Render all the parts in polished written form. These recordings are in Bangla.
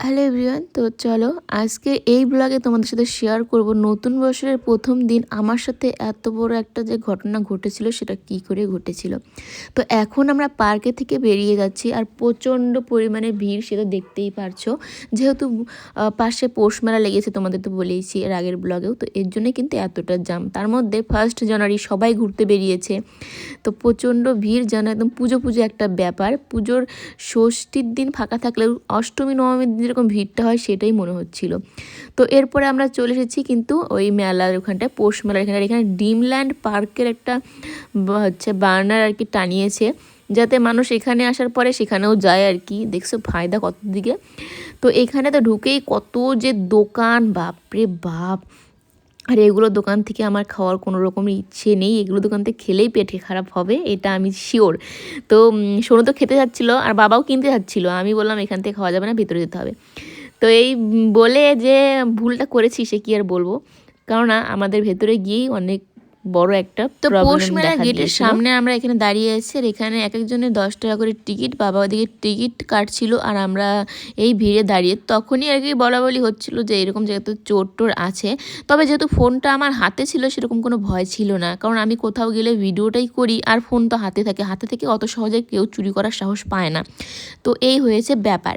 হ্যালো এভরিওয়ান, তো চলো আজকে এই ব্লগে তোমাদের সাথে শেয়ার করব নতুন বছরের প্রথম দিন আমার সাথে এত বড় একটা যে ঘটনা ঘটেছিল সেটা কি করে ঘটেছিল। তো এখন আমরা পার্কে থেকে বেরিয়ে যাচ্ছি আর প্রচণ্ড পরিমাণে ভিড়, সেটা দেখতেই পারছো। যেহেতু পাশে পৌষ মেলা লেগেছে, তোমাদের তো বলেইছি এর আগের ব্লগেও, তো এর জন্যই কিন্তু এতটা জাম। তার মধ্যে 1 জানুয়ারি সবাই ঘুরতে বেরিয়েছে, তো প্রচণ্ড ভিড়, যেন একদম পুজো পুজো একটা ব্যাপার। পুজোর ষষ্ঠীর দিন ফাঁকা থাকলেও অষ্টমী নবমীর দিন যেরকম ভিড়টা হয় সেটাই মনে হচ্ছিল। তো এরপরে আমরা চলে এসেছি কিন্তু ওই মেলার ওখানটায়, পৌষ মেলার এখানে ড্রিমল্যান্ড পার্কের একটা হচ্ছে বার্নার আর কি টানিয়েছে, যাতে মানুষ এখানে আসার পরে সেখানেও যায় আর কি। দেখছো ফায়দা কত দিকে। তো এখানে তো ঢুকেই কত যে দোকান, বাপরে বাপ। আর এগুলো দোকান থেকে আমার খাওয়ার কোনো রকমের ইচ্ছে নেই, এগুলো দোকান থেকে খেলেই পেটে খারাপ হবে, এটা আমি শিওর। তো সোনু তো খেতে যাচ্ছিলো আর বাবাও কিনতে যাচ্ছিলো, আমি বললাম এখান থেকে খাওয়া যাবে না, ভিতরে যেতে হবে। তো এই বলে যে ভুলটা করেছি সে কি আর বলবো, কেননা আমাদের ভেতরে গিয়েই অনেক বড় একটা তো পৌষ মেলা গেটের সামনে আমরা এখানে দাঁড়িয়ে আছি, আর এখানে এক একজনের 10 টাকা করে টিকিট। বাবা ওদিকে টিকিট কাটছিল আর আমরা এই ভিড়ে দাঁড়িয়ে, তখনই আর কি বলা বলি হচ্ছিল যে এরকম জায়গাতে চোর টোর আছে। তবে যেহেতু ফোনটা আমার হাতে ছিল সেরকম কোনো ভয় ছিল না, কারণ আমি কোথাও গেলে ভিডিওটাই করি আর ফোন তো হাতে থাকে, হাতে থেকে অত সহজে কেউ চুরি করার সাহস পায় না। তো এই হয়েছে ব্যাপার।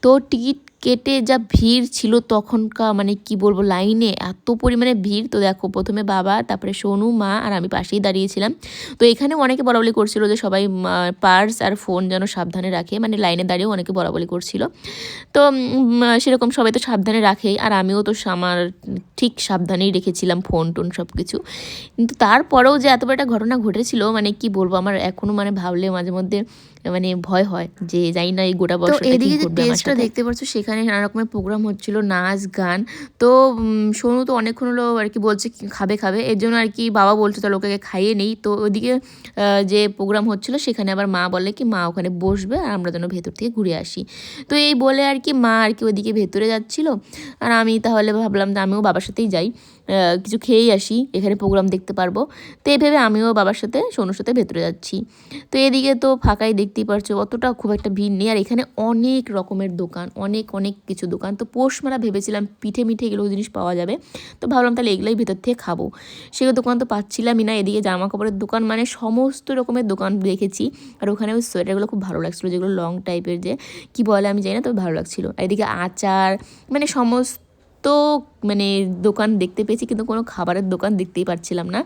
তো টিকিট কেটে যা ভিড় ছিল তখনকার, মানে কি বলবো, লাইনে এত পরিমাণে ভিড়। তো দেখো প্রথমে বাবা, তারপরে সোনু, মা আর আমি পাশেই দাঁড়িয়েছিলাম। তো এখানেও অনেকে বলাবলি করছিল যে সবাই পার্স আর ফোন যেন সাবধানে রাখে, মানে লাইনে দাঁড়িয়েও অনেকে বলাবলি করছিল। তো সেরকম সবাই তো সাবধানে রাখেই, আর আমিও তো আমার ঠিক সাবধানেই রেখেছিলাম ফোন টোন সব কিছু। কিন্তু তারপরেও যে এত বড় একটা ঘটনা ঘটেছিল, মানে কি বলবো, আমার এখনও মানে ভাবলে মাঝে মধ্যে মানে ভয় হয় যে জানি না এই গোটা বছরটা এদিকে যে টেস্টটা দেখতে পাচ্ছ সেখানে নানা রকমের প্রোগ্রাম হচ্ছিল, নাচ গান। তো সোনু তো অনেকক্ষণ হলো আর কি বলছে খাবে খাবে, এর জন্য আর কি বাবা বলছে তো লোকে খাইয়ে নেই। তো ওদিকে যে প্রোগ্রাম হচ্ছিল সেখানে আবার মা বলে কি মা ওখানে বসবে আর আমরা যেন ভেতর থেকে ঘুরে আসি। তো এই বলে আর কি মা আর কি ওদিকে ভেতরে যাচ্ছিল, আর আমি তাহলে ভাবলাম যে আমিও বাবার সাথেই যাই, কিছু খেয়েই আসি, এখানে প্রোগ্রাম দেখতে পারবো। তো এই ভেবে আমিও বাবার সাথে সোনুর সাথে ভেতরে যাচ্ছি। তো এদিকে তো ফাঁকাই, দেখতেই পারছো অতটা খুব একটা ভিড় নেই, আর এখানে অনেক রকমের দোকান, অনেক অনেক কিছু দোকান। তো পৌষ মেলা ভেবেছিলাম পিঠে মিঠে এগুলো জিনিস পাওয়া যাবে, তো ভাবলাম তাহলে এগুলোই ভেতর থেকে খাবো। সেগুলো দোকান তো পাচ্ছিলামই না। এদিকে জামা কাপড়ের দোকান, মানে সমস্ত রকমের দোকান দেখেছি। আর ওখানে ওই সোয়েটারগুলো খুব ভালো লাগছিলো, যেগুলো লং টাইপের, যে কি বলে আমি জানি না, তবে ভালো লাগছিলো। আর এদিকে আচার, মানে সমস্ত মানে দোকান দেখতে পেয়েছি, কিন্তু কোনো খাবারের দোকান দেখতেই পাচ্ছিলাম না।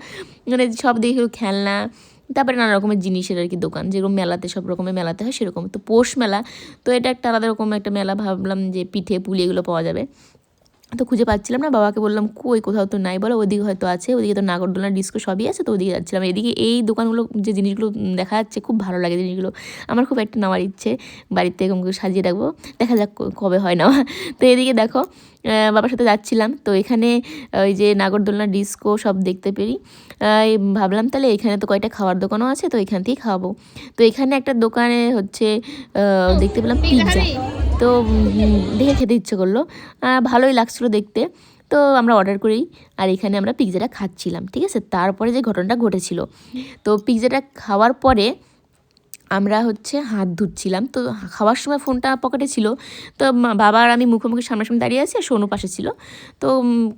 মানে সব দেখে খেলনা, তারপরে নানা রকমের জিনিসের আর কি দোকান, যেরকম মেলাতে সব রকমের মেলাতে হয় সেরকম। তো পৌষ মেলা, তো এটা একটা আলাদা রকম একটা মেলা, ভাবলাম যে পিঠে পুলি এগুলো পাওয়া যাবে। তো খুঁজে পাচ্ছিলাম না, বাবাকে বললাম কই কোথাও তো নাই, বলো ওদিকে হয়তো আছে, ওদিকে তো নাগরদোলনা ডিস্কো সবই আছে, তো ওদিকে যাচ্ছিলাম। এদিকে এই দোকানগুলো যে জিনিসগুলো দেখা যাচ্ছে খুব ভালো লাগে জিনিসগুলো, আমার খুব একটা নেওয়ার ইচ্ছে, বাড়িতে এরকম করে সাজিয়ে রাখবো, দেখা যাক কবে হয় নেওয়া। তো এদিকে দেখো বাবার সাথে যাচ্ছিলাম, তো এখানে ওই যে নাগরদোলনা ডিস্কো সব দেখতে পেরি, ভাবলাম তাহলে এখানে তো কয়টা খাওয়ার দোকানও আছে, তো এখান থেকেই খাওয়াবো। তো এখানে একটা দোকানে হচ্ছে দেখতে পেলাম পিৎজা, তো দেখে খেতে ইচ্ছে করলো, ভালোই লাগছিলো দেখতে। তো আমরা অর্ডার করি, আর এখানে আমরা পিৎজাটা খাচ্ছিলাম, ঠিক আছে। তারপরে যে ঘটনাটা ঘটেছিল, তো পিৎজাটা খাওয়ার পরে আমরা হচ্ছে হাত ধুচ্ছিলাম, তো খাওয়ার সময় ফোনটা পকেটে ছিল। তো বাবা আর আমি মুখোমুখি সামনাসামনি দাঁড়িয়ে আছি, আর সোনু পাশে ছিল। তো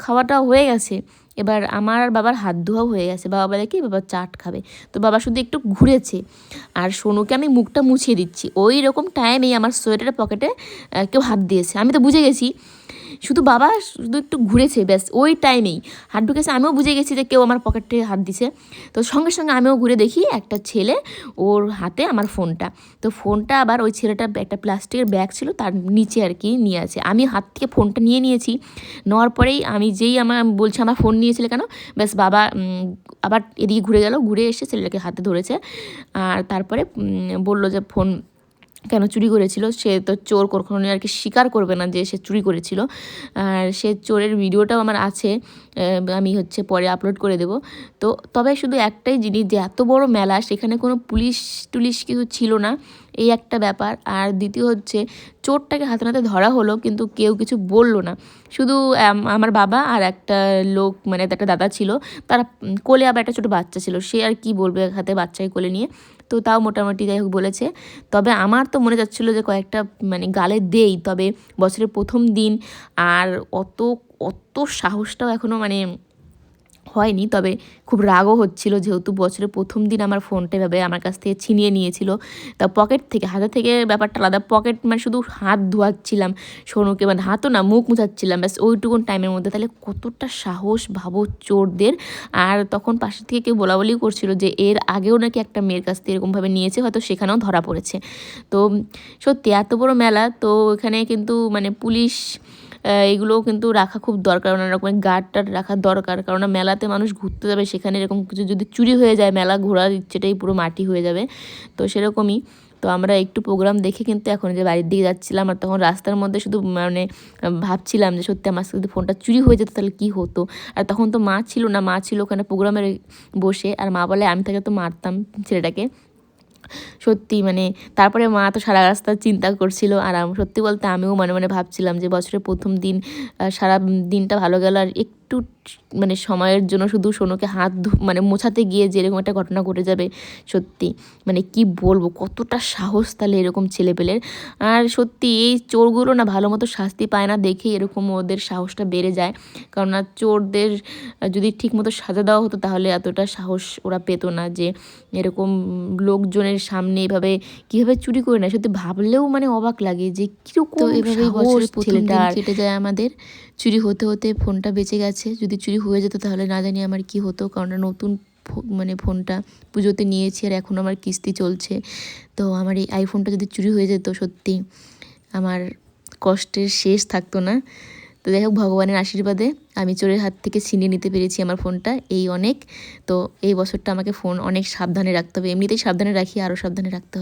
খাওয়াটা হয়ে গেছে, এবার আমার আর বাবার হাত ধোয়াও হয়ে গেছে। বাবা বলে কি বাবা চাট খাবে, তো বাবা শুধু একটু ঘুরেছে, আর সোনুকে আমি মুখটা মুছিয়ে দিচ্ছি। ওই রকম টাইমেই আমার সোয়েটারের পকেটে কেউ হাত দিয়েছে, আমি তো বুঝে গেছি। শুধু বাবা শুধু একটু ঘুরেছে, ব্যাস ওই টাইমেই হাত ঢুকেছে, আমিও বুঝে গেছি যে কেউ আমার পকেটে হাত দিছে। তো সঙ্গে সঙ্গে আমিও ঘুরে দেখি একটা ছেলে, ওর হাতে আমার ফোনটা। তো ফোনটা আবার ওই ছেলেটার একটা প্লাস্টিকের ব্যাগ ছিল তার নিচে আর কি নিয়ে আছে। আমি হাত থেকে ফোনটা নিয়ে নিয়েছি, নেওয়ার পরেই আমি যেই আমার বলছে আমার ফোন নিয়েছিলে কেন, ব্যাস বাবা আবার এদিকে ঘুরে গেল, ঘুরে এসে ছেলেটাকে হাতে ধরেছে। আর তারপরে বলল যে ফোন কেন চুরি করেছিল। সে তো চোর কখনোই আর কি স্বীকার করবে না যে সে চুরি করেছিল, আর সে চোরের ভিডিওটাও আমার আছে, আমি হচ্ছে পরে আপলোড করে দেব। তো তবে শুধু একটাই জিনিস, যে এত বড় মেলা সেখানে কোনো পুলিশ টুলিশ কিছু ছিল না, এই একটা ব্যাপার। আর দ্বিতীয় হচ্ছে চোরটাকে হাতে নাতে ধরা হলো, কিন্তু কেউ কিছু বলল না। শুধু আমার বাবা আর একটা লোক, মানে একটা দাদা ছিল, তারা কোলে আবার একটা ছোটো বাচ্চা ছিল, সে আর কি বলবে হাতে বাচ্চাকে কোলে নিয়ে। তো তাও মোটামুটি যাই হোক বলেছে। তবে আমার তো মনে যাচ্ছিলো যে কয়েকটা মানে গালে দেই, তবে বছরের প্রথম দিন আর অত অত সাহসটাও এখনও মানে হয়নি। তবে খুব রাগও হচ্ছিল, যেহেতু বছরের প্রথম দিন আমার ফোনটা এভাবে আমার কাছ থেকে ছিনিয়ে নিয়েছিল। তা পকেট থেকে, হাতে থেকে ব্যাপারটা আলাদা, পকেট মানে শুধু হাত ধোয়াচ্ছিলাম সোনুকে, মানে হাতও না মুখ মুছাচ্ছিলাম ব্যাস ওইটুকুন টাইমের মধ্যে। তাহলে কতটা সাহস ভাবো চোরদের। আর তখন পাশের থেকে কেউ বলাবলিও করছিল যে এর আগেও নাকি একটা মেয়ের কাছ থেকে এরকমভাবে নিয়েছে, হয়তো সেখানেও ধরা পড়েছে। তো সত্যি এত বড় মেলা, তো এখানে কিন্তু মানে পুলিশ এগুলোও কিন্তু রাখা খুব দরকার, অনেক রকমের গার্ড টার্ড রাখা দরকার, কারণ মেলাতে মানুষ ঘুরতে যাবে, সেখানে এরকম কিছু যদি চুরি হয়ে যায় মেলা ঘোরার ইচ্ছেটাই পুরো মাটি হয়ে যাবে। তো সেরকমই। তো আমরা একটু প্রোগ্রাম দেখে কিন্তু এখন যে বাড়ির দিকে যাচ্ছিলাম, আর তখন রাস্তার মধ্যে শুধু মানে ভাবছিলাম যে সত্যি আমার যদি ফোনটা চুরি হয়ে যেত তাহলে কী হতো। আর তখন তো মা ছিল না, মা ছিল ওখানে প্রোগ্রামের বসে, আর মা বলে আমি তাকে তো মারতাম ছেলেটাকে। সত্যি মানে তারপরে মা তো সারা রাস্তা চিন্তা করছিল, আর সত্যি বলতে আমিও মনে মনে ভাবছিলাম যে বছরের প্রথম দিন সারা দিনটা ভালো গেল, আর একটু মানে সময়ের জন্য শুধু সোনুকে হাত মানে মোছাতে গিয়ে যে এরকম একটা ঘটনা ঘটে যাবে। সত্যি মানে কি বলবো, কতটা সাহস তাহলে এরকম ছেলেপেলের। আর সত্যি এই চোরগুলো না ভালো মতো শাস্তি পায় না দেখেই এরকম ওদের সাহসটা বেড়ে যায়। কারণ চোরদের যদি ঠিক মতো সাজা দেওয়া হতো তাহলে এতটা সাহস ওরা পেতো না, যে এরকম লোকজনের সামনে এভাবে কীভাবে চুরি করে না, সত্যি ভাবলেও মানে অবাক লাগে যে কীরকম। তো এভাবেই বছরের প্রথম দিন কেটে যায় আমাদের। চুরি হতে হতে ফোনটা বেঁচে গেছে, যদি চুরি হয়ে যেত তাহলে না জানি আমার কি হতো, কারণ নতুন মানে ফোনটা পুজোতে নিয়েছি আর এখন আমার কিস্তি চলছে। তো আমার এই আইফোনটা যদি চুরি হয়ে যেত সত্যি আমার কষ্টের শেষ থাকতো না। তো যাই হোক, ভগবানের আশীর্বাদে আমি চোরের হাত থেকে ছিনিয়ে নিতে পেরেছি আমার ফোনটা, এই অনেক। তো এই বছরটা আমাকে ফোন অনেক সাবধানে রাখতে হবে, এমনিতেই সাবধানে রাখি, আরও সাবধানে রাখতে হবে।